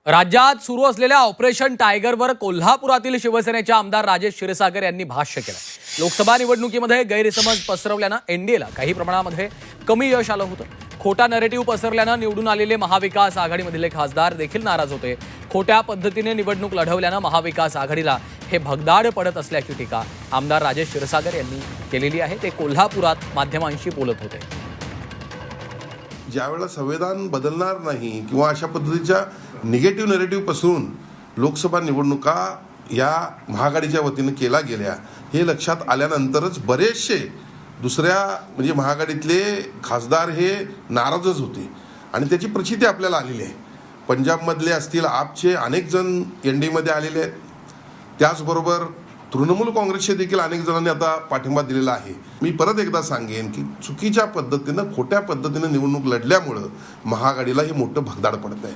राज्यात सुरू असलेल्या ऑपरेशन टायगरवर कोल्हापुरातील शिवसेनेचे आमदार राजेश क्षीरसागर यांनी भाष्य केलं। लोकसभा निवडणुकीमध्ये गैरसमज पसरवल्यानं एनडीएला काही प्रमाणामध्ये कमी यश आलं होतं। खोटा नरेटिव्ह पसरल्यानं निवडून आलेले महाविकास आघाडीमधले खासदार देखील नाराज होते। खोट्या पद्धतीने निवडणूक लढवल्यानं महाविकास आघाडीला हे भगदाड पडत असल्याची टीका आमदार राजेश क्षीरसागर यांनी केलेली आहे। ते कोल्हापुरात माध्यमांशी बोलत होते। ज्यावेळेला संविधान बदलणार नाही किंवा अशा पद्धतीच्या निगेटिव्ह नरेटिव्ह पसरून लोकसभा निवडणुका या महाआघाडीच्या वतीने केल्या गेल्या हे लक्षात आल्यानंतरच बरेचसे दुसऱ्या म्हणजे महाआघाडीतले खासदार हे नाराजच होते आणि त्याची प्रचिती आपल्याला आलेली आहे। पंजाबमधले असतील आपचे अनेक जण एनडीमध्ये आलेले आहेत, त्याचबरोबर तृणमूल काँग्रेसचे देखील अनेक जणांनी आता पाठिंबा दिलेला आहे। मी परत एकदा सांगेन की चुकीच्या पद्धतीनं खोट्या पद्धतीनं निवडणूक लढल्यामुळं महाआघाडीला हे मोठं भगदाड पडत आहे।